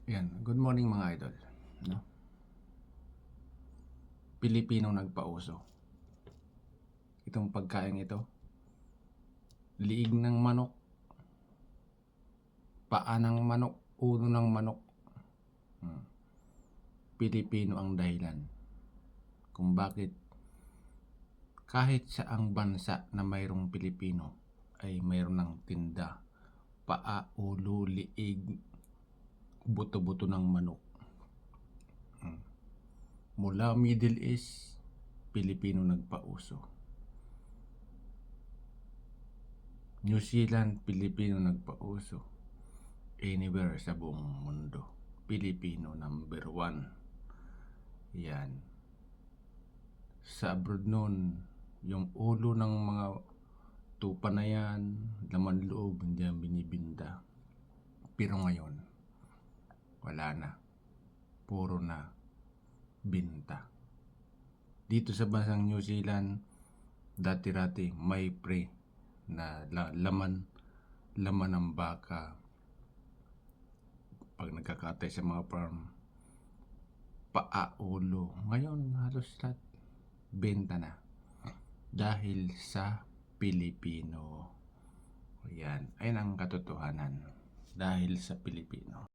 Yan, good morning mga idol. No? Pilipino nagpauso. Itong pagkain ito, liig ng manok, paa ng manok, ulo ng manok. Pilipino ang dahilan kung bakit kahit saang bansa na mayroong Pilipino ay mayroon ng tinda, paa, ulo, liig, buto-buto ng manok. Mula Middle East, Pilipino nagpauso. New Zealand, Pilipino nagpauso. Anywhere sa buong mundo, Pilipino number 1. Yan. Sa abroad noon, yung ulo ng mga tupa na yan, laman loob, hindi yan binibinta. Pero ngayon, wala na. Puro na binta. Dito sa bansang New Zealand, dati-rati may pre na laman ng baka. Pag nagkakatay sa mga farm, paa, ulo. Ngayon, halos lahat benta na. Dahil sa Pilipino. Yan. Ayun ang katotohanan. Dahil sa Pilipino.